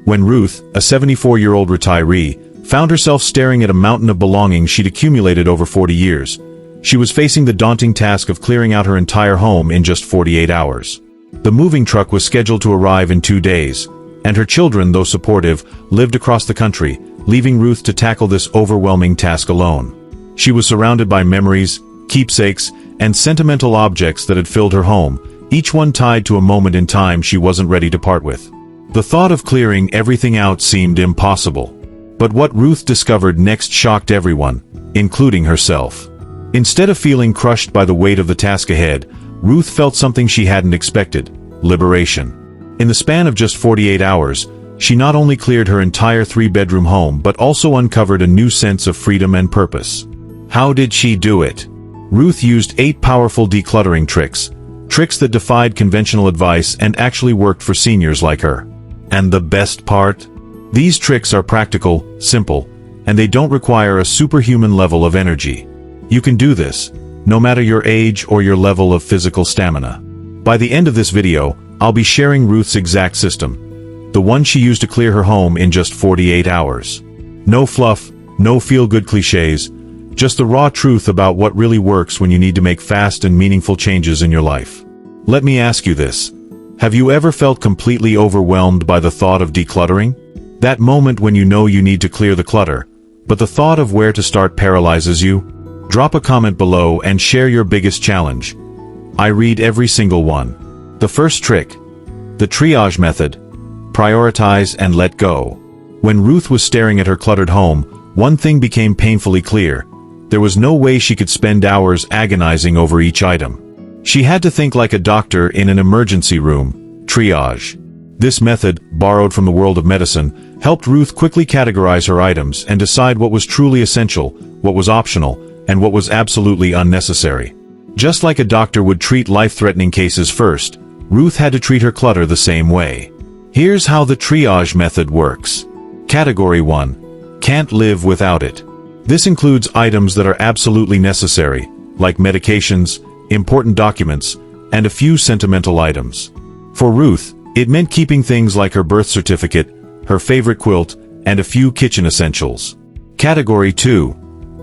When Ruth, a 74-year-old retiree, found herself staring at a mountain of belongings she'd accumulated over 40 years, she was facing the daunting task of clearing out her entire home in just 48 hours. The moving truck was scheduled to arrive in 2 days, and her children, though supportive, lived across the country, leaving Ruth to tackle this overwhelming task alone. She was surrounded by memories, keepsakes, and sentimental objects that had filled her home, each one tied to a moment in time she wasn't ready to part with. The thought of clearing everything out seemed impossible. But what Ruth discovered next shocked everyone, including herself. Instead of feeling crushed by the weight of the task ahead, Ruth felt something she hadn't expected: liberation. In the span of just 48 hours, she not only cleared her entire 3-bedroom home but also uncovered a new sense of freedom and purpose. How did she do it? Ruth used 8 powerful decluttering tricks that defied conventional advice and actually worked for seniors like her. And the best part? These tricks are practical, simple, and they don't require a superhuman level of energy. You can do this, no matter your age or your level of physical stamina. By the end of this video, I'll be sharing Ruth's exact system, the one she used to clear her home in just 48 hours. No fluff, no feel-good cliches, just the raw truth about what really works when you need to make fast and meaningful changes in your life. Let me ask you this. Have you ever felt completely overwhelmed by the thought of decluttering? That moment when you know you need to clear the clutter, but the thought of where to start paralyzes you? Drop a comment below and share your biggest challenge. I read every single one. The first trick: the triage method. Prioritize and let go. When Ruth was staring at her cluttered home, one thing became painfully clear. There was no way she could spend hours agonizing over each item. She had to think like a doctor in an emergency room: triage. This method, borrowed from the world of medicine, helped Ruth quickly categorize her items and decide what was truly essential, what was optional, and what was absolutely unnecessary. Just like a doctor would treat life-threatening cases first, Ruth had to treat her clutter the same way. Here's how the triage method works. Category 1. Can't live without it. This includes items that are absolutely necessary, like medications, important documents, and a few sentimental items. For Ruth, it meant keeping things like her birth certificate, her favorite quilt, and a few kitchen essentials. Category 2.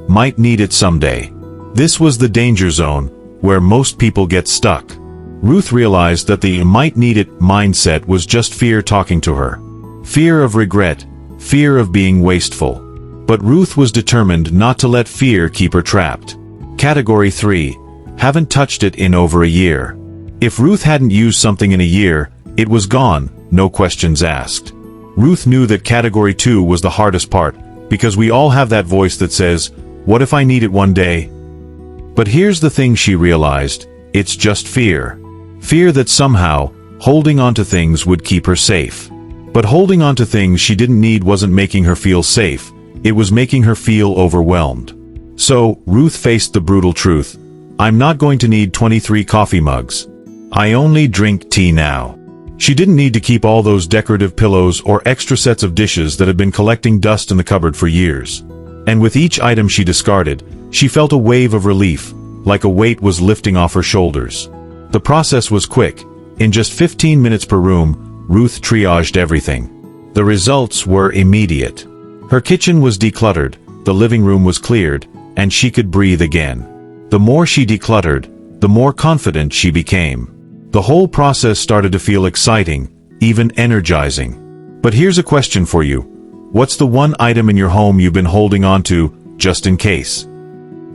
Might need it someday. This was the danger zone, where most people get stuck. Ruth realized that the might need it mindset was just fear talking to her. Fear of regret, fear of being wasteful. But Ruth was determined not to let fear keep her trapped. Category 3. Haven't touched it in over a year. If Ruth hadn't used something in a year, it was gone, no questions asked. Ruth knew that Category 2 was the hardest part, because we all have that voice that says, "What if I need it one day?" But here's the thing she realized: it's just fear. Fear that somehow, holding on to things would keep her safe. But holding on to things she didn't need wasn't making her feel safe, it was making her feel overwhelmed. So, Ruth faced the brutal truth: I'm not going to need 23 coffee mugs. I only drink tea now. She didn't need to keep all those decorative pillows or extra sets of dishes that had been collecting dust in the cupboard for years. And with each item she discarded, she felt a wave of relief, like a weight was lifting off her shoulders. The process was quick. In just 15 minutes per room, Ruth triaged everything. The results were immediate. Her kitchen was decluttered, the living room was cleared, and she could breathe again. The more she decluttered, the more confident she became. The whole process started to feel exciting, even energizing. But here's a question for you. What's the one item in your home you've been holding on to, just in case?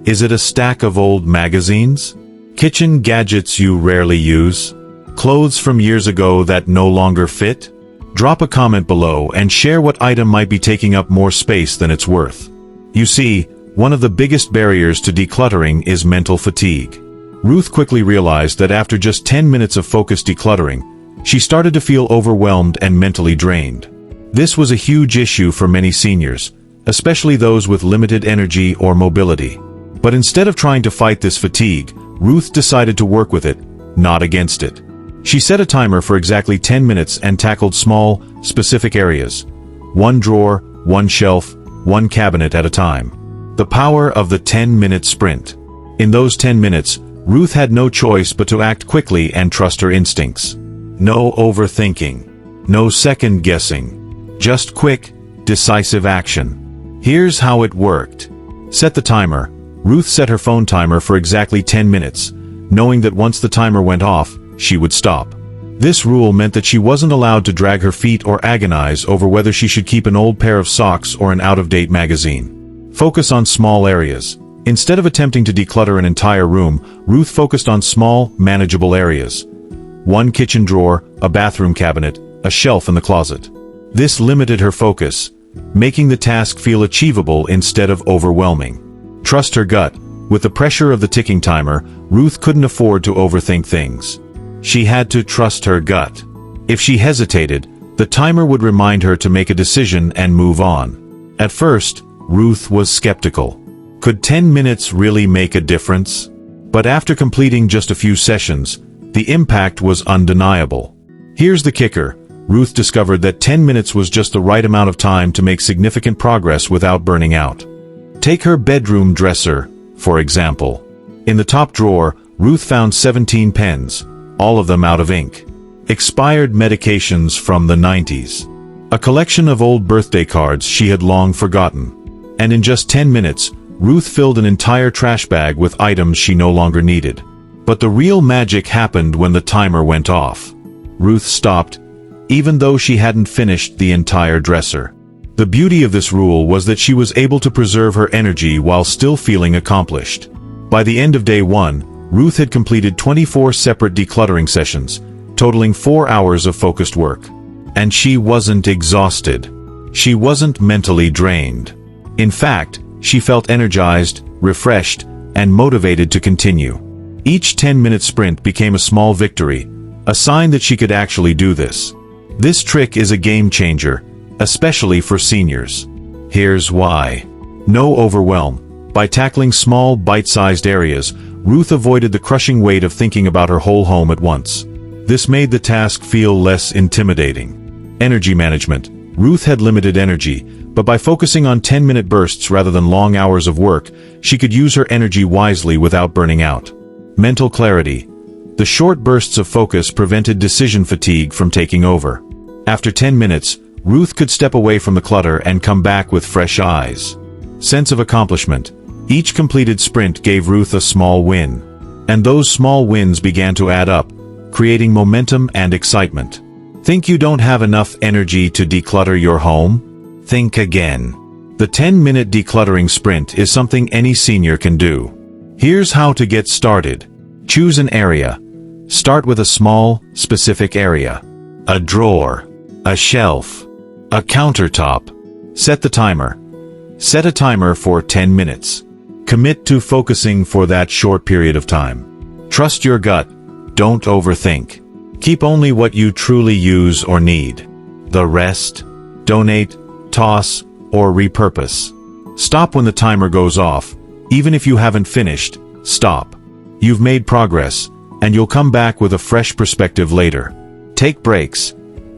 Is it a stack of old magazines? Kitchen gadgets you rarely use? Clothes from years ago that no longer fit? Drop a comment below and share what item might be taking up more space than it's worth. You see, one of the biggest barriers to decluttering is mental fatigue. Ruth quickly realized that after just 10 minutes of focused decluttering, she started to feel overwhelmed and mentally drained. This was a huge issue for many seniors, especially those with limited energy or mobility. But instead of trying to fight this fatigue, Ruth decided to work with it, not against it. She set a timer for exactly 10 minutes and tackled small, specific areas. One drawer, one shelf, one cabinet at a time. The power of the 10-minute sprint. In those 10 minutes, Ruth had no choice but to act quickly and trust her instincts. No overthinking. No second-guessing. Just quick, decisive action. Here's how it worked. Set the timer. Ruth set her phone timer for exactly 10 minutes, knowing that once the timer went off, she would stop. This rule meant that she wasn't allowed to drag her feet or agonize over whether she should keep an old pair of socks or an out-of-date magazine. Focus on small areas. Instead of attempting to declutter an entire room, Ruth focused on small, manageable areas. One kitchen drawer, a bathroom cabinet, a shelf in the closet. This limited her focus, making the task feel achievable instead of overwhelming. Trust her gut. With the pressure of the ticking timer, Ruth couldn't afford to overthink things. She had to trust her gut. If she hesitated, the timer would remind her to make a decision and move on. At first, Ruth was skeptical. Could 10 minutes really make a difference? But after completing just a few sessions, the impact was undeniable. Here's the kicker. Ruth discovered that 10 minutes was just the right amount of time to make significant progress without burning out. Take her bedroom dresser, for example. In the top drawer, Ruth found 17 pens, all of them out of ink. Expired medications from the 90s. A collection of old birthday cards she had long forgotten. And in just 10 minutes, Ruth filled an entire trash bag with items she no longer needed. But the real magic happened when the timer went off. Ruth stopped, even though she hadn't finished the entire dresser. The beauty of this rule was that she was able to preserve her energy while still feeling accomplished. By the end of day 1, Ruth had completed 24 separate decluttering sessions, totaling 4 hours of focused work. And she wasn't exhausted. She wasn't mentally drained. In fact, she felt energized, refreshed, and motivated to continue. Each 10-minute sprint became a small victory, a sign that she could actually do this. This trick is a game changer, especially for seniors. Here's why. No overwhelm. By tackling small, bite-sized areas, Ruth avoided the crushing weight of thinking about her whole home at once. This made the task feel less intimidating. Energy management. Ruth had limited energy, but by focusing on 10-minute bursts rather than long hours of work, she could use her energy wisely without burning out. Mental clarity. The short bursts of focus prevented decision fatigue from taking over. After 10 minutes, Ruth could step away from the clutter and come back with fresh eyes. Sense of accomplishment. Each completed sprint gave Ruth a small win. And those small wins began to add up, creating momentum and excitement. Think you don't have enough energy to declutter your home? Think again. The 10-minute decluttering sprint is something any senior can do. Here's how to get started. Choose an area. Start with a small, specific area. A drawer. A shelf. A countertop. Set the timer. Set a timer for 10 minutes. Commit to focusing for that short period of time. Trust your gut. Don't overthink. Keep only what you truly use or need. The rest, donate, toss, or repurpose. Stop when the timer goes off. Even if you haven't finished, stop. You've made progress, and you'll come back with a fresh perspective later. Take breaks.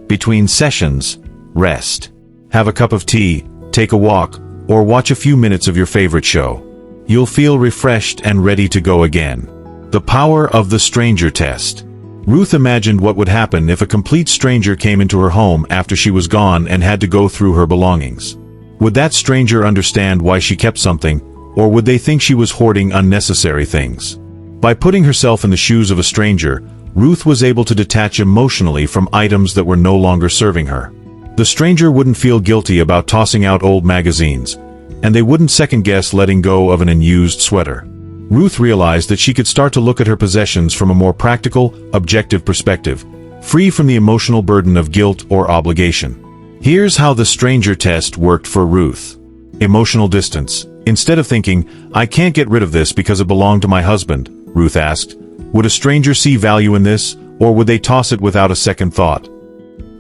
Between sessions, rest. Have a cup of tea, take a walk, or watch a few minutes of your favorite show. You'll feel refreshed and ready to go again. The power of the stranger test. Ruth imagined what would happen if a complete stranger came into her home after she was gone and had to go through her belongings. Would that stranger understand why she kept something, or would they think she was hoarding unnecessary things? By putting herself in the shoes of a stranger, Ruth was able to detach emotionally from items that were no longer serving her. The stranger wouldn't feel guilty about tossing out old magazines, and they wouldn't second-guess letting go of an unused sweater. Ruth realized that she could start to look at her possessions from a more practical, objective perspective, free from the emotional burden of guilt or obligation. Here's how the stranger test worked for Ruth. Emotional distance. Instead of thinking, "I can't get rid of this because it belonged to my husband," Ruth asked, "would a stranger see value in this, or would they toss it without a second thought?"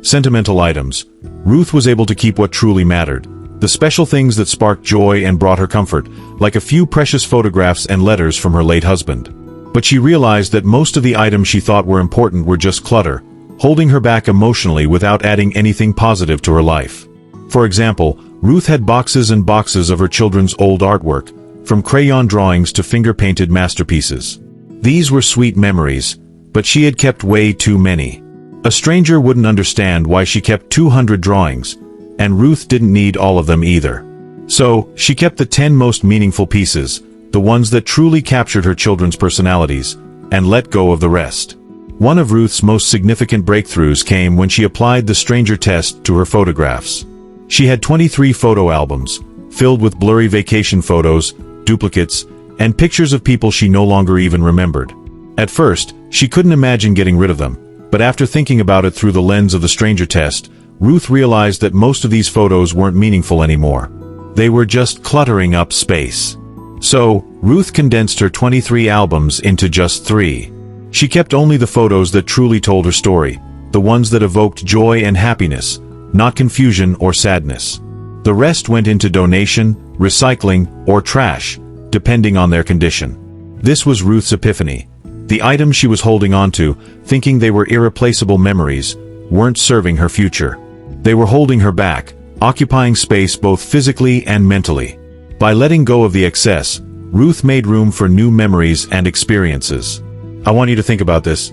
Sentimental items. Ruth was able to keep what truly mattered, the special things that sparked joy and brought her comfort, like a few precious photographs and letters from her late husband. But she realized that most of the items she thought were important were just clutter, holding her back emotionally without adding anything positive to her life. For example, Ruth had boxes and boxes of her children's old artwork, from crayon drawings to finger-painted masterpieces. These were sweet memories, but she had kept way too many. A stranger wouldn't understand why she kept 200 drawings, And Ruth didn't need all of them either. So, she kept the 10 most meaningful pieces, the ones that truly captured her children's personalities, and let go of the rest. One of Ruth's most significant breakthroughs came when she applied the stranger test to her photographs. She had 23 photo albums, filled with blurry vacation photos, duplicates, and pictures of people she no longer even remembered. At first, she couldn't imagine getting rid of them, but after thinking about it through the lens of the stranger test, Ruth realized that most of these photos weren't meaningful anymore. They were just cluttering up space. So, Ruth condensed her 23 albums into just 3. She kept only the photos that truly told her story, the ones that evoked joy and happiness, not confusion or sadness. The rest went into donation, recycling, or trash, depending on their condition. This was Ruth's epiphany. The items she was holding onto, thinking they were irreplaceable memories, weren't serving her future. They were holding her back, occupying space both physically and mentally. By letting go of the excess, Ruth made room for new memories and experiences. I want you to think about this.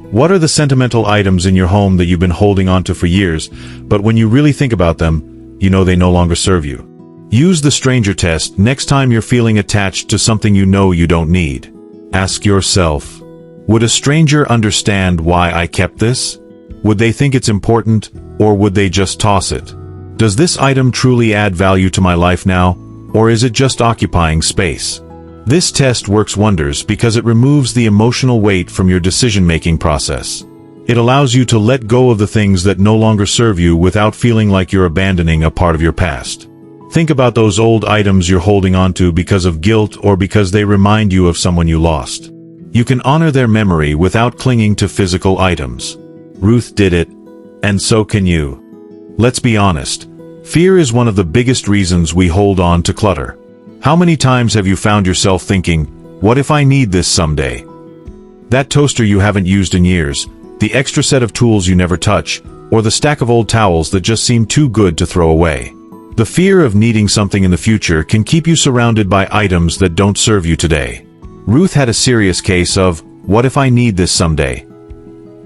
What are the sentimental items in your home that you've been holding onto for years, but when you really think about them, you know they no longer serve you? Use the stranger test next time you're feeling attached to something you know you don't need. Ask yourself, would a stranger understand why I kept this? Would they think it's important, or would they just toss it? Does this item truly add value to my life now, or is it just occupying space? This test works wonders because it removes the emotional weight from your decision-making process. It allows you to let go of the things that no longer serve you without feeling like you're abandoning a part of your past. Think about those old items you're holding onto because of guilt or because they remind you of someone you lost. You can honor their memory without clinging to physical items. Ruth did it, and so can you. Let's be honest. Fear is one of the biggest reasons we hold on to clutter. How many times have you found yourself thinking, what if I need this someday? That toaster you haven't used in years, the extra set of tools you never touch, or the stack of old towels that just seem too good to throw away. The fear of needing something in the future can keep you surrounded by items that don't serve you today. Ruth had a serious case of, what if I need this someday?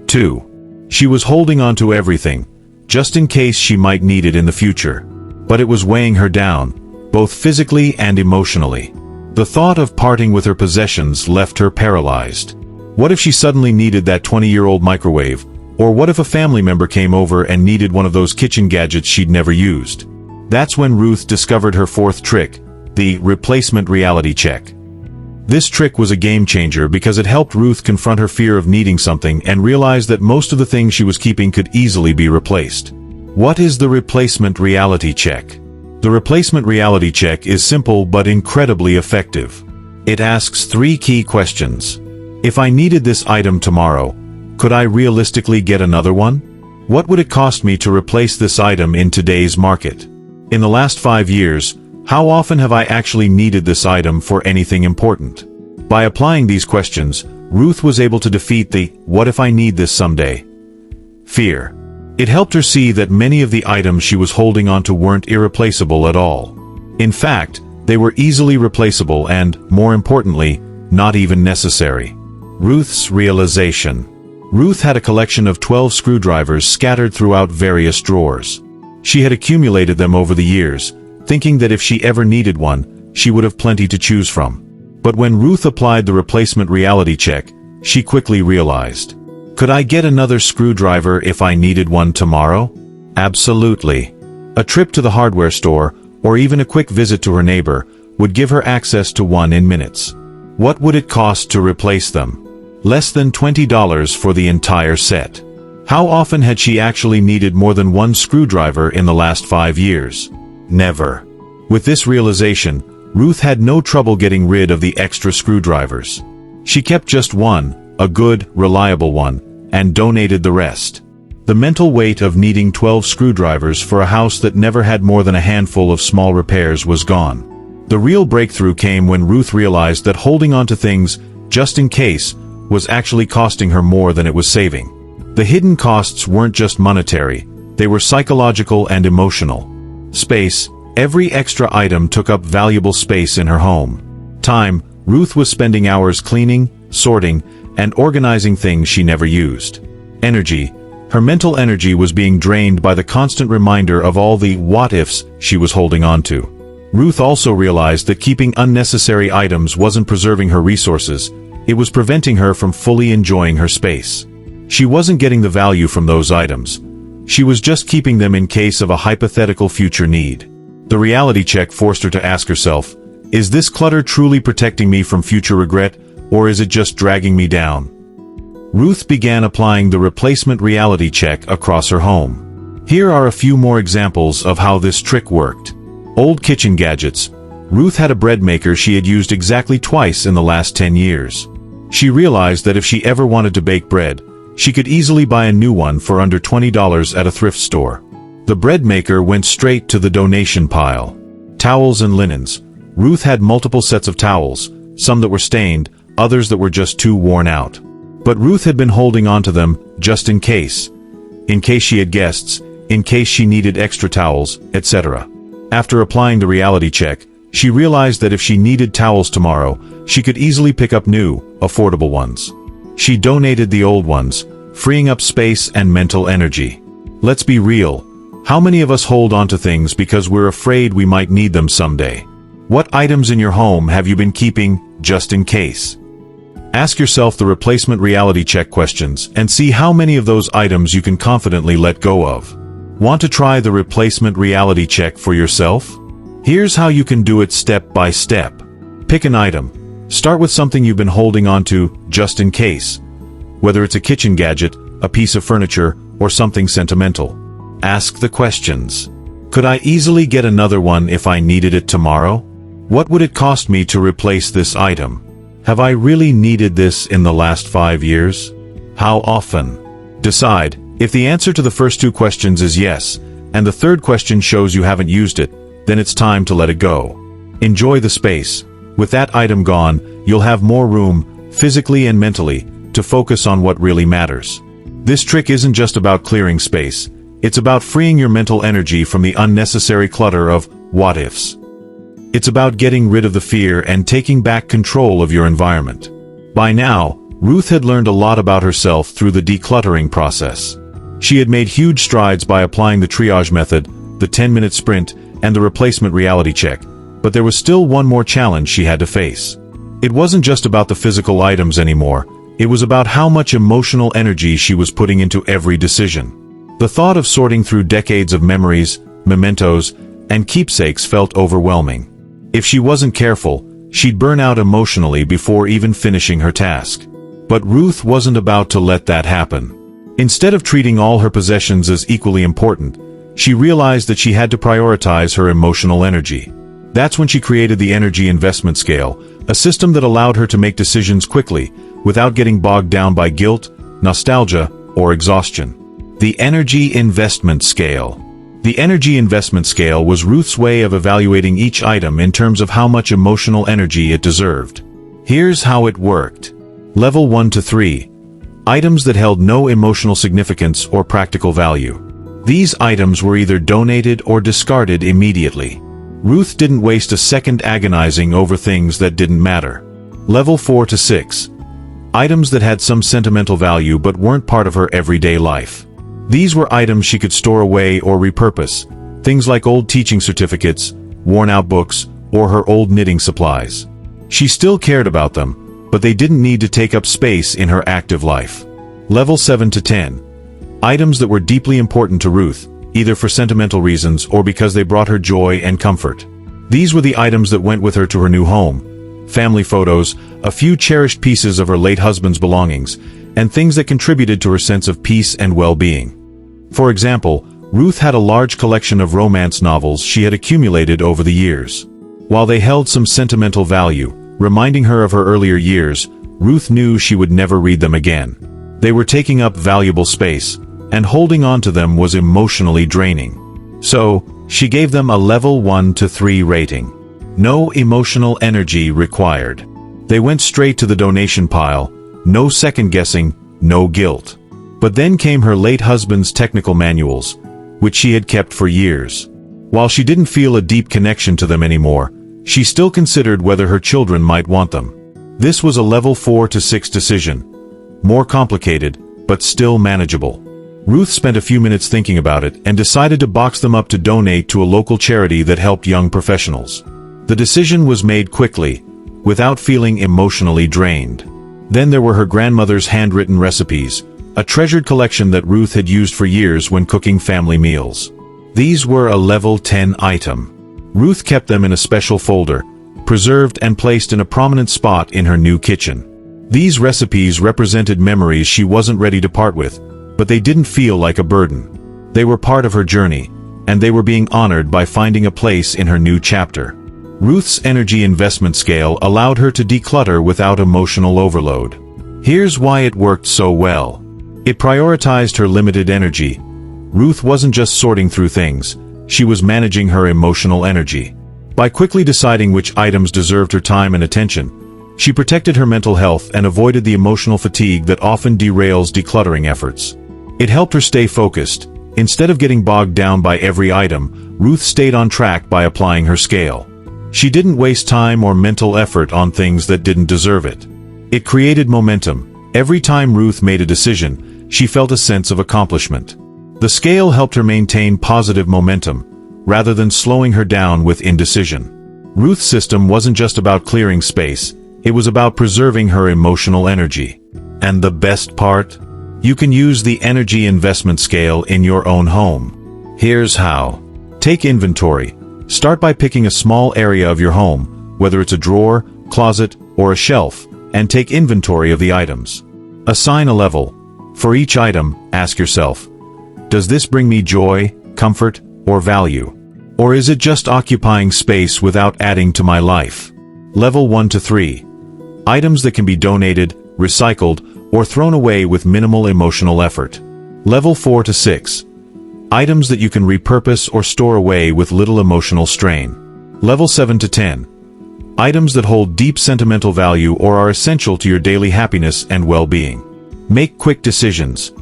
2. She was holding on to everything, just in case she might need it in the future. But it was weighing her down, both physically and emotionally. The thought of parting with her possessions left her paralyzed. What if she suddenly needed that 20-year-old microwave? Or what if a family member came over and needed one of those kitchen gadgets she'd never used? That's when Ruth discovered her 4th trick, the replacement reality check. This trick was a game changer because it helped Ruth confront her fear of needing something and realize that most of the things she was keeping could easily be replaced. What is the replacement reality check? The replacement reality check is simple but incredibly effective. It asks 3 key questions. If I needed this item tomorrow, could I realistically get another one? What would it cost me to replace this item in today's market? In the last 5 years, how often have I actually needed this item for anything important? By applying these questions, Ruth was able to defeat the, what if I need this someday? Fear. It helped her see that many of the items she was holding onto weren't irreplaceable at all. In fact, they were easily replaceable and, more importantly, not even necessary. Ruth's realization. Ruth had a collection of 12 screwdrivers scattered throughout various drawers. She had accumulated them over the years, thinking that if she ever needed one, she would have plenty to choose from. But when Ruth applied the replacement reality check, she quickly realized, could I get another screwdriver if I needed one tomorrow? Absolutely. A trip to the hardware store, or even a quick visit to her neighbor, would give her access to one in minutes. What would it cost to replace them? Less than $20 for the entire set. How often had she actually needed more than one screwdriver in the last 5 years? Never. With this realization, Ruth had no trouble getting rid of the extra screwdrivers. She kept just one, a good, reliable one, and donated the rest. The mental weight of needing 12 screwdrivers for a house that never had more than a handful of small repairs was gone. The real breakthrough came when Ruth realized that holding on to things, just in case, was actually costing her more than it was saving. The hidden costs weren't just monetary, they were psychological and emotional. Space. Every extra item took up valuable space in her home. Time. Ruth was spending hours cleaning, sorting, and organizing things she never used. Energy. Her mental energy was being drained by the constant reminder of all the what-ifs she was holding on to. Ruth also realized that keeping unnecessary items wasn't preserving her resources, it was preventing her from fully enjoying her space. She wasn't getting the value from those items. She was just keeping them in case of a hypothetical future need. The reality check forced her to ask herself, is this clutter truly protecting me from future regret, or is it just dragging me down? Ruth began applying the replacement reality check across her home. Here are a few more examples of how this trick worked. Old kitchen gadgets. Ruth had a bread maker she had used exactly twice in the last 10 years. She realized that if she ever wanted to bake bread, she could easily buy a new one for under $20 at a thrift store. The bread maker went straight to the donation pile. Towels and linens. Ruth had multiple sets of towels, some that were stained, others that were just too worn out. But Ruth had been holding on to them just in case she had guests, in case she needed extra towels, etc. After applying the reality check, she realized that if she needed towels tomorrow, she could easily pick up new, affordable ones. She donated the old ones, freeing up space and mental energy. Let's be real. How many of us hold on to things because we're afraid we might need them someday? What items in your home have you been keeping just in case? Ask yourself the replacement reality check questions and see how many of those items you can confidently let go of. Want to try the replacement reality check for yourself? Here's how you can do it step by step. Pick an item. Start with something you've been holding on to just in case. Whether it's a kitchen gadget, a piece of furniture, or something sentimental. Ask the questions. Could I easily get another one if I needed it tomorrow? What would it cost me to replace this item? Have I really needed this in the last 5 years? How often? Decide. If the answer to the first two questions is yes, and the third question shows you haven't used it, then it's time to let it go. Enjoy the space. With that item gone, you'll have more room, physically and mentally, to focus on what really matters. This trick isn't just about clearing space. It's about freeing your mental energy from the unnecessary clutter of what-ifs. It's about getting rid of the fear and taking back control of your environment. By now, Ruth had learned a lot about herself through the decluttering process. She had made huge strides by applying the triage method, the 10-minute sprint, and the replacement reality check, but there was still one more challenge she had to face. It wasn't just about the physical items anymore, it was about how much emotional energy she was putting into every decision. The thought of sorting through decades of memories, mementos, and keepsakes felt overwhelming. If she wasn't careful, she'd burn out emotionally before even finishing her task. But Ruth wasn't about to let that happen. Instead of treating all her possessions as equally important, she realized that she had to prioritize her emotional energy. That's when she created the energy investment scale, a system that allowed her to make decisions quickly, without getting bogged down by guilt, nostalgia, or exhaustion. The energy investment scale. The energy investment scale was Ruth's way of evaluating each item in terms of how much emotional energy it deserved. Here's how it worked. Level 1 to 3. Items that held no emotional significance or practical value. These items were either donated or discarded immediately. Ruth didn't waste a second agonizing over things that didn't matter. Level 4 to 6. Items that had some sentimental value but weren't part of her everyday life. These were items she could store away or repurpose, things like old teaching certificates, worn-out books, or her old knitting supplies. She still cared about them, but they didn't need to take up space in her active life. Level 7 to 10. Items that were deeply important to Ruth, either for sentimental reasons or because they brought her joy and comfort. These were the items that went with her to her new home. Family photos, a few cherished pieces of her late husband's belongings, and things that contributed to her sense of peace and well-being. For example, Ruth had a large collection of romance novels she had accumulated over the years. While they held some sentimental value, reminding her of her earlier years, Ruth knew she would never read them again. They were taking up valuable space, and holding on to them was emotionally draining. So, she gave them a level 1 to 3 rating. No emotional energy required. They went straight to the donation pile, no second-guessing, no guilt. But then came her late husband's technical manuals, which she had kept for years. While she didn't feel a deep connection to them anymore, she still considered whether her children might want them. This was a level 4 to 6 decision. More complicated, but still manageable. Ruth spent a few minutes thinking about it and decided to box them up to donate to a local charity that helped young professionals. The decision was made quickly, without feeling emotionally drained. Then there were her grandmother's handwritten recipes, a treasured collection that Ruth had used for years when cooking family meals. These were a level 10 item. Ruth kept them in a special folder, preserved and placed in a prominent spot in her new kitchen. These recipes represented memories she wasn't ready to part with, but they didn't feel like a burden. They were part of her journey, and they were being honored by finding a place in her new chapter. Ruth's energy investment scale allowed her to declutter without emotional overload. Here's why it worked so well. It prioritized her limited energy. Ruth wasn't just sorting through things, she was managing her emotional energy. By quickly deciding which items deserved her time and attention, she protected her mental health and avoided the emotional fatigue that often derails decluttering efforts. It helped her stay focused. Instead of getting bogged down by every item, Ruth stayed on track by applying her scale. She didn't waste time or mental effort on things that didn't deserve it. It created momentum. Every time Ruth made a decision, she felt a sense of accomplishment. The scale helped her maintain positive momentum, rather than slowing her down with indecision. Ruth's system wasn't just about clearing space, it was about preserving her emotional energy. And the best part? You can use the energy investment scale in your own home. Here's how. Take inventory. Start by picking a small area of your home, whether it's a drawer, closet, or a shelf, and take inventory of the items. Assign a level. For each item, ask yourself, does this bring me joy, comfort, or value? Or is it just occupying space without adding to my life? Level 1 to 3. Items that can be donated, recycled, or thrown away with minimal emotional effort. Level 4 to 6. Items that you can repurpose or store away with little emotional strain. Level 7 to 10. Items that hold deep sentimental value or are essential to your daily happiness and well-being. Make quick decisions.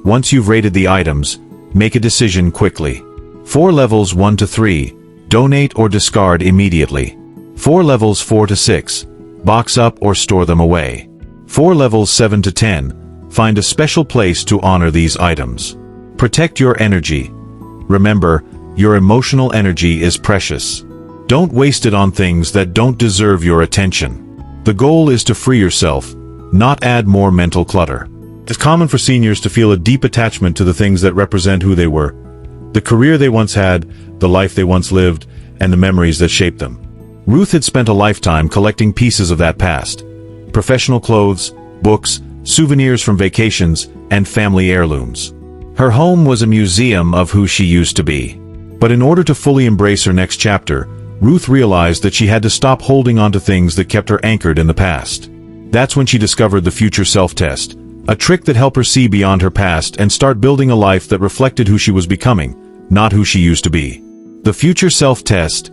Once you've rated the items, make a decision quickly. For levels 1 to 3, donate or discard immediately. For levels 4 to 6, box up or store them away. For levels 7 to 10, find a special place to honor these items. Protect your energy. Remember, your emotional energy is precious. Don't waste it on things that don't deserve your attention. The goal is to free yourself, not add more mental clutter. It's common for seniors to feel a deep attachment to the things that represent who they were, the career they once had, the life they once lived, and the memories that shaped them. Ruth had spent a lifetime collecting pieces of that past. Professional clothes, books, souvenirs from vacations, and family heirlooms. Her home was a museum of who she used to be. But in order to fully embrace her next chapter, Ruth realized that she had to stop holding on to things that kept her anchored in the past. That's when she discovered the future self-test, a trick that helped her see beyond her past and start building a life that reflected who she was becoming, not who she used to be. The future self-test,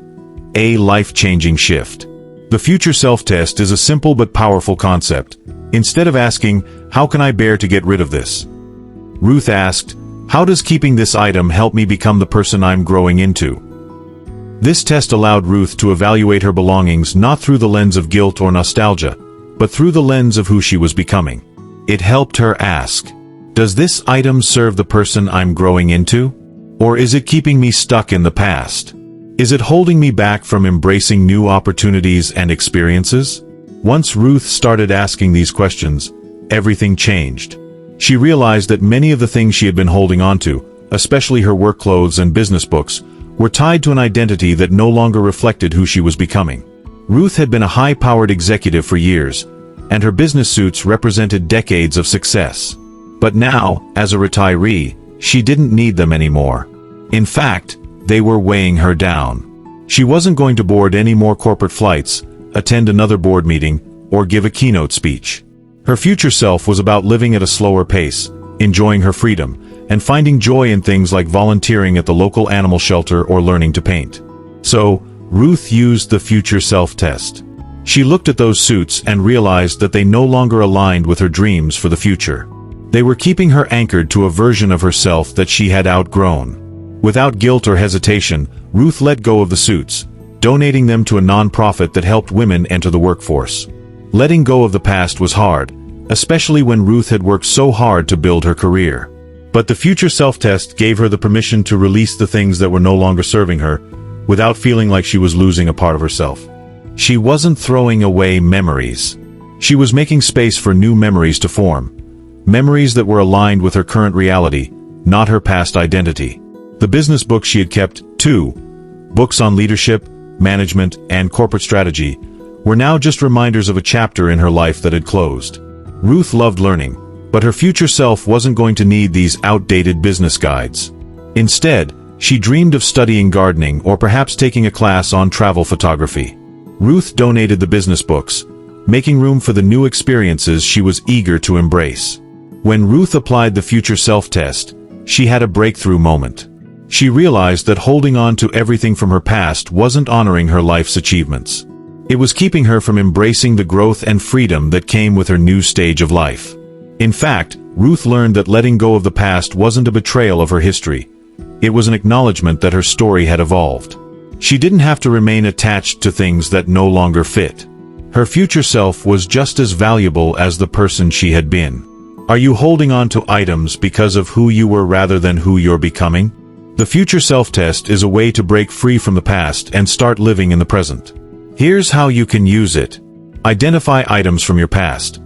a life-changing shift. The future self-test is a simple but powerful concept. Instead of asking, how can I bear to get rid of this? Ruth asked, how does keeping this item help me become the person I'm growing into? This test allowed Ruth to evaluate her belongings not through the lens of guilt or nostalgia, but through the lens of who she was becoming. It helped her ask, does this item serve the person I'm growing into? Or is it keeping me stuck in the past? Is it holding me back from embracing new opportunities and experiences? Once Ruth started asking these questions, everything changed. She realized that many of the things she had been holding on to, especially her work clothes and business books, were tied to an identity that no longer reflected who she was becoming. Ruth had been a high-powered executive for years, and her business suits represented decades of success. But now, as a retiree, she didn't need them anymore. In fact, they were weighing her down. She wasn't going to board any more corporate flights, attend another board meeting, or give a keynote speech. Her future self was about living at a slower pace, enjoying her freedom, and finding joy in things like volunteering at the local animal shelter or learning to paint. So, Ruth used the future self-test. She looked at those suits and realized that they no longer aligned with her dreams for the future. They were keeping her anchored to a version of herself that she had outgrown. Without guilt or hesitation, Ruth let go of the suits, donating them to a nonprofit that helped women enter the workforce. Letting go of the past was hard, especially when Ruth had worked so hard to build her career. But the future self-test gave her the permission to release the things that were no longer serving her, without feeling like she was losing a part of herself. She wasn't throwing away memories. She was making space for new memories to form. Memories that were aligned with her current reality, not her past identity. The business books she had kept, too, books on leadership, management, and corporate strategy, were now just reminders of a chapter in her life that had closed. Ruth loved learning, but her future self wasn't going to need these outdated business guides. Instead, she dreamed of studying gardening or perhaps taking a class on travel photography. Ruth donated the business books, making room for the new experiences she was eager to embrace. When Ruth applied the future self-test, she had a breakthrough moment. She realized that holding on to everything from her past wasn't honoring her life's achievements. It was keeping her from embracing the growth and freedom that came with her new stage of life. In fact, Ruth learned that letting go of the past wasn't a betrayal of her history. It was an acknowledgement that her story had evolved. She didn't have to remain attached to things that no longer fit. Her future self was just as valuable as the person she had been. Are you holding on to items because of who you were rather than who you're becoming? The future self-test is a way to break free from the past and start living in the present. Here's how you can use it. Identify items from your past.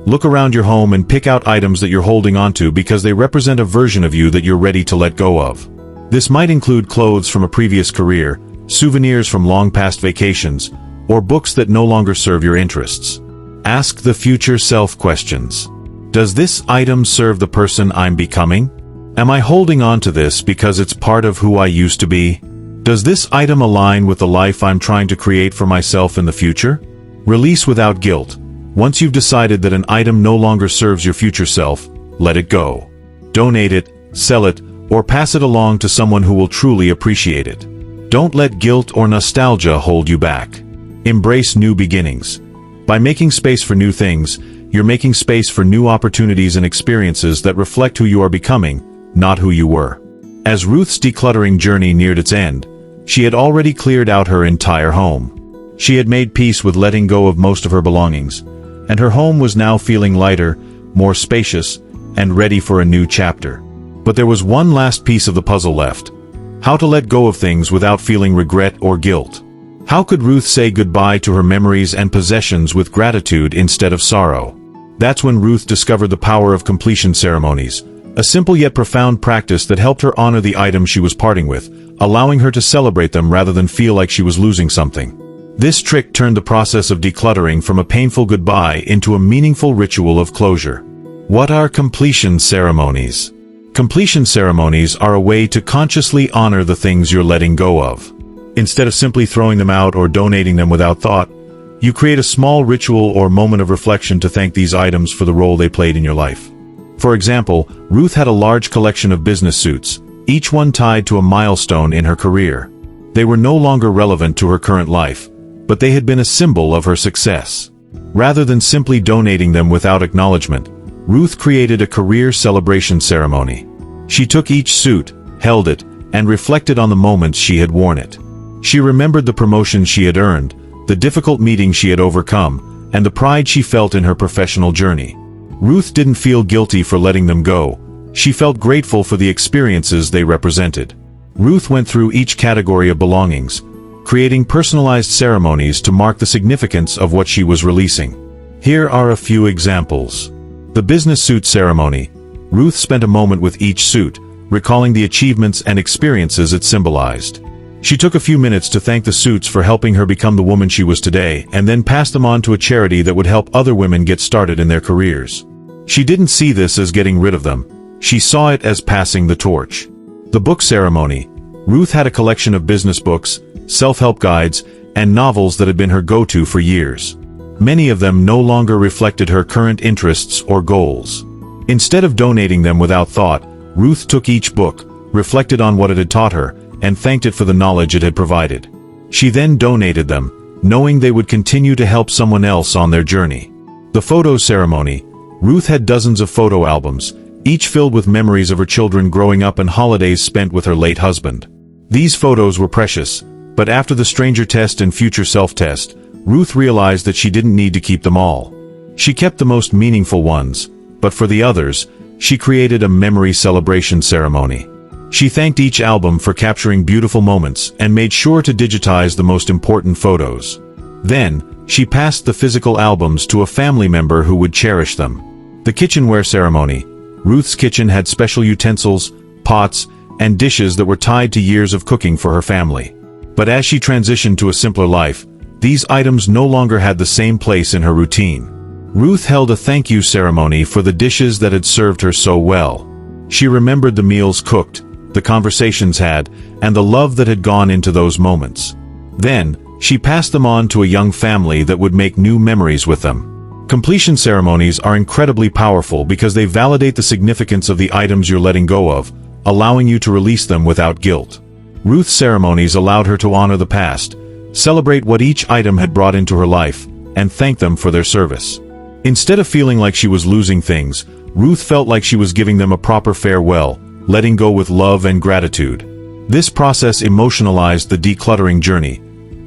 Look around your home and pick out items that you're holding onto because they represent a version of you that you're ready to let go of. This might include clothes from a previous career, souvenirs from long-past vacations, or books that no longer serve your interests. Ask the future self questions. Does this item serve the person I'm becoming? Am I holding on to this because it's part of who I used to be? Does this item align with the life I'm trying to create for myself in the future? Release without guilt. Once you've decided that an item no longer serves your future self, let it go. Donate it, sell it, or pass it along to someone who will truly appreciate it. Don't let guilt or nostalgia hold you back. Embrace new beginnings. By making space for new things, you're making space for new opportunities and experiences that reflect who you are becoming, not who you were. As Ruth's decluttering journey neared its end, she had already cleared out her entire home. She had made peace with letting go of most of her belongings, and her home was now feeling lighter, more spacious, and ready for a new chapter. But there was one last piece of the puzzle left: how to let go of things without feeling regret or guilt. How could Ruth say goodbye to her memories and possessions with gratitude instead of sorrow? That's when Ruth discovered the power of completion ceremonies, a simple yet profound practice that helped her honor the items she was parting with, allowing her to celebrate them rather than feel like she was losing something. This trick turned the process of decluttering from a painful goodbye into a meaningful ritual of closure. What are completion ceremonies? Completion ceremonies are a way to consciously honor the things you're letting go of. Instead of simply throwing them out or donating them without thought, you create a small ritual or moment of reflection to thank these items for the role they played in your life. For example, Ruth had a large collection of business suits, each one tied to a milestone in her career. They were no longer relevant to her current life, but they had been a symbol of her success. Rather than simply donating them without acknowledgement, Ruth created a career celebration ceremony. She took each suit, held it, and reflected on the moments she had worn it. She remembered the promotions she had earned, the difficult meetings she had overcome, and the pride she felt in her professional journey. Ruth didn't feel guilty for letting them go. She felt grateful for the experiences they represented. Ruth went through each category of belongings, creating personalized ceremonies to mark the significance of what she was releasing. Here are a few examples. The business suit ceremony. Ruth spent a moment with each suit, recalling the achievements and experiences it symbolized. She took a few minutes to thank the suits for helping her become the woman she was today, and then passed them on to a charity that would help other women get started in their careers. She didn't see this as getting rid of them. She saw it as passing the torch. The book ceremony. Ruth had a collection of business books, self-help guides, and novels that had been her go-to for years. Many of them no longer reflected her current interests or goals. Instead of donating them without thought, Ruth took each book, reflected on what it had taught her, and thanked it for the knowledge it had provided. She then donated them, knowing they would continue to help someone else on their journey. The photo ceremony. Ruth had dozens of photo albums, each filled with memories of her children growing up and holidays spent with her late husband. These photos were precious, but after the stranger test and future self-test, Ruth realized that she didn't need to keep them all. She kept the most meaningful ones, but for the others, she created a memory celebration ceremony. She thanked each album for capturing beautiful moments and made sure to digitize the most important photos. Then, she passed the physical albums to a family member who would cherish them. The kitchenware ceremony. Ruth's kitchen had special utensils, pots, and dishes that were tied to years of cooking for her family. But as she transitioned to a simpler life, these items no longer had the same place in her routine. Ruth held a thank you ceremony for the dishes that had served her so well. She remembered the meals cooked, the conversations had, and the love that had gone into those moments. Then, she passed them on to a young family that would make new memories with them. Completion ceremonies are incredibly powerful because they validate the significance of the items you're letting go of, allowing you to release them without guilt. Ruth's ceremonies allowed her to honor the past, celebrate what each item had brought into her life, and thank them for their service. Instead of feeling like she was losing things, Ruth felt like she was giving them a proper farewell, letting go with love and gratitude. This process emotionalized the decluttering journey,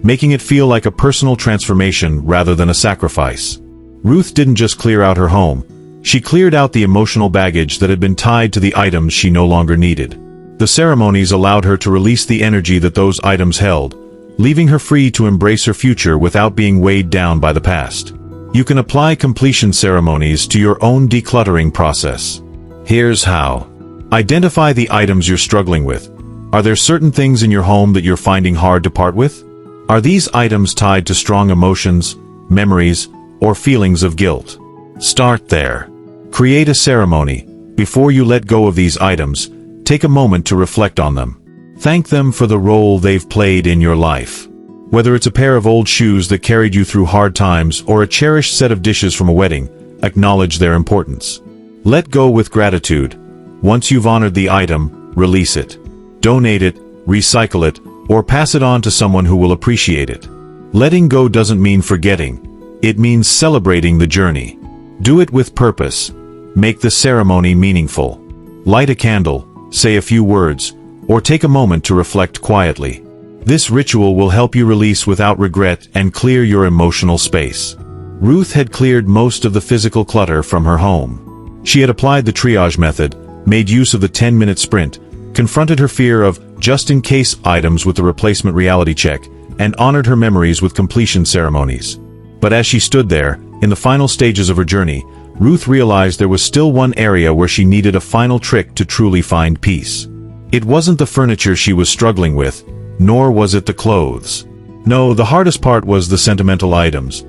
making it feel like a personal transformation rather than a sacrifice. Ruth didn't just clear out her home, she cleared out the emotional baggage that had been tied to the items she no longer needed. The ceremonies allowed her to release the energy that those items held, leaving her free to embrace her future without being weighed down by the past. You can apply completion ceremonies to your own decluttering process. Here's how. Identify the items you're struggling with. Are there certain things in your home that you're finding hard to part with? Are these items tied to strong emotions, memories, or feelings of guilt? Start there. Create a ceremony. Before you let go of these items, take a moment to reflect on them. Thank them for the role they've played in your life. Whether it's a pair of old shoes that carried you through hard times or a cherished set of dishes from a wedding, acknowledge their importance. Let go with gratitude. Once you've honored the item, release it. Donate it, recycle it, or pass it on to someone who will appreciate it. Letting go doesn't mean forgetting. It means celebrating the journey. Do it with purpose. Make the ceremony meaningful. Light a candle, say a few words, or take a moment to reflect quietly. This ritual will help you release without regret and clear your emotional space. Ruth had cleared most of the physical clutter from her home. She had applied the triage method, made use of the 10-minute sprint, confronted her fear of just-in-case items with the replacement reality check, and honored her memories with completion ceremonies. But as she stood there, in the final stages of her journey, Ruth realized there was still one area where she needed a final trick to truly find peace. It wasn't the furniture she was struggling with, nor was it the clothes. No, the hardest part was the sentimental items,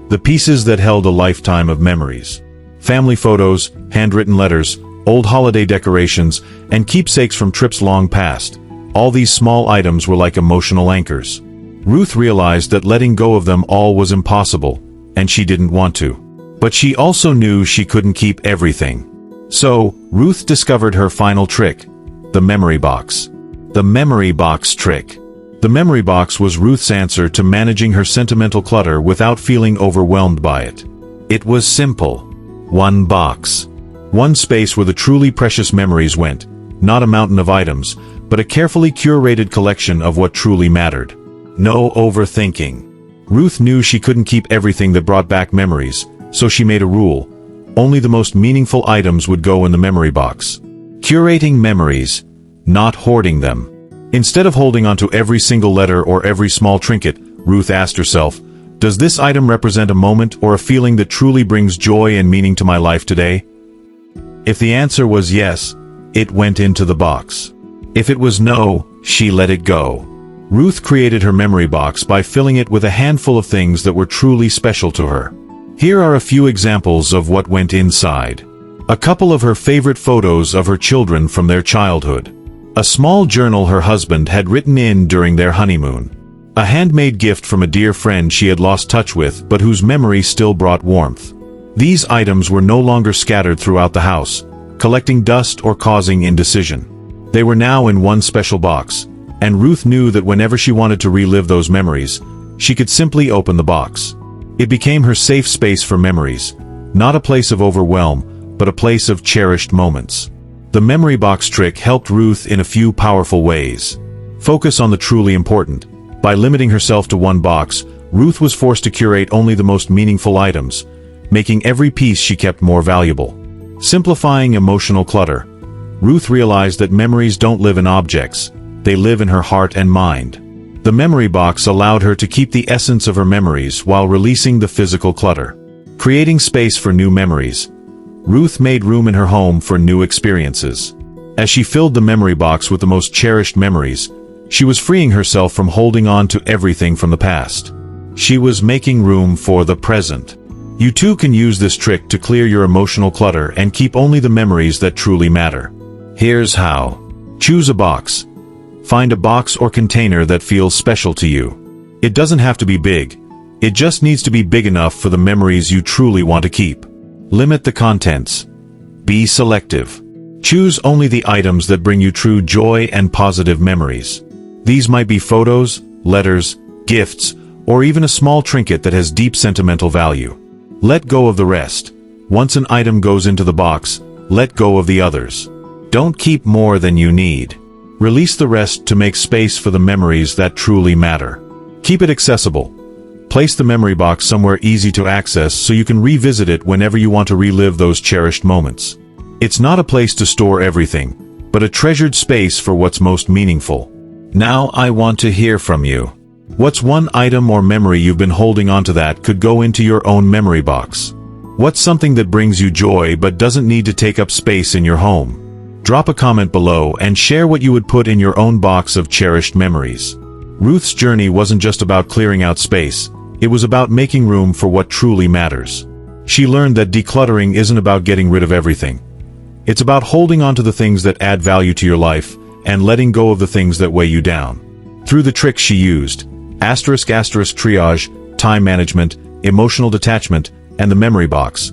the pieces that held a lifetime of memories. Family photos, handwritten letters, old holiday decorations, and keepsakes from trips long past. All these small items were like emotional anchors. Ruth realized that letting go of them all was impossible, and she didn't want to. But she also knew she couldn't keep everything. So, Ruth discovered her final trick, the memory box. The memory box trick. The memory box was Ruth's answer to managing her sentimental clutter without feeling overwhelmed by it. It was simple. One box. One space where the truly precious memories went, not a mountain of items, but a carefully curated collection of what truly mattered. No overthinking. Ruth knew she couldn't keep everything that brought back memories, so she made a rule. Only the most meaningful items would go in the memory box. Curating memories, not hoarding them. Instead of holding onto every single letter or every small trinket, Ruth asked herself, does this item represent a moment or a feeling that truly brings joy and meaning to my life today? If the answer was yes, it went into the box. If it was no, she let it go. Ruth created her memory box by filling it with a handful of things that were truly special to her. Here are a few examples of what went inside. A couple of her favorite photos of her children from their childhood. A small journal her husband had written in during their honeymoon. A handmade gift from a dear friend she had lost touch with but whose memory still brought warmth. These items were no longer scattered throughout the house, collecting dust or causing indecision. They were now in one special box, and Ruth knew that whenever she wanted to relive those memories, she could simply open the box. It became her safe space for memories, not a place of overwhelm, but a place of cherished moments. The memory box trick helped Ruth in a few powerful ways. Focus on the truly important. By limiting herself to one box, Ruth was forced to curate only the most meaningful items, making every piece she kept more valuable. Simplifying emotional clutter. Ruth realized that memories don't live in objects, they live in her heart and mind. The memory box allowed her to keep the essence of her memories while releasing the physical clutter. Creating space for new memories. Ruth made room in her home for new experiences. As she filled the memory box with the most cherished memories, she was freeing herself from holding on to everything from the past. She was making room for the present. You too can use this trick to clear your emotional clutter and keep only the memories that truly matter. Here's how. Choose a box. Find a box or container that feels special to you. It doesn't have to be big. It just needs to be big enough for the memories you truly want to keep. Limit the contents. Be selective. Choose only the items that bring you true joy and positive memories. These might be photos, letters, gifts, or even a small trinket that has deep sentimental value. Let go of the rest. Once an item goes into the box, let go of the others. Don't keep more than you need. Release the rest to make space for the memories that truly matter. Keep it accessible. Place the memory box somewhere easy to access so you can revisit it whenever you want to relive those cherished moments. It's not a place to store everything, but a treasured space for what's most meaningful. Now I want to hear from you. What's one item or memory you've been holding onto that could go into your own memory box? What's something that brings you joy but doesn't need to take up space in your home? Drop a comment below and share what you would put in your own box of cherished memories. Ruth's journey wasn't just about clearing out space, it was about making room for what truly matters. She learned that decluttering isn't about getting rid of everything. It's about holding on to the things that add value to your life and letting go of the things that weigh you down. Through the tricks she used, triage, time management, emotional detachment, and the memory box,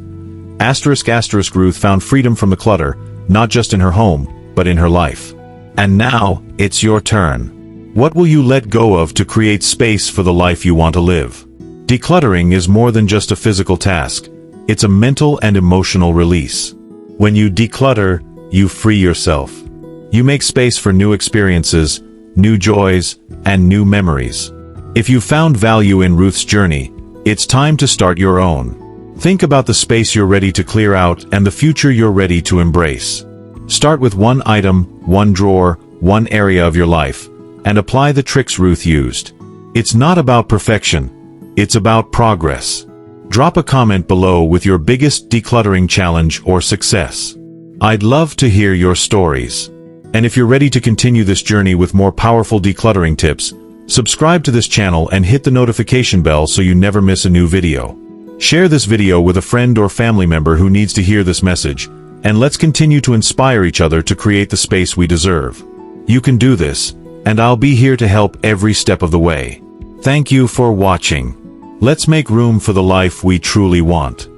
Ruth found freedom from the clutter, not just in her home, but in her life. And now, it's your turn. What will you let go of to create space for the life you want to live? Decluttering is more than just a physical task. It's a mental and emotional release. When you declutter, you free yourself. You make space for new experiences, new joys, and new memories. If you found value in Ruth's journey, it's time to start your own. Think about the space you're ready to clear out and the future you're ready to embrace. Start with one item, one drawer, one area of your life, and apply the tricks Ruth used. It's not about perfection. It's about progress. Drop a comment below with your biggest decluttering challenge or success. I'd love to hear your stories. And if you're ready to continue this journey with more powerful decluttering tips, subscribe to this channel and hit the notification bell so you never miss a new video. Share this video with a friend or family member who needs to hear this message, and let's continue to inspire each other to create the space we deserve. You can do this, and I'll be here to help every step of the way. Thank you for watching. Let's make room for the life we truly want.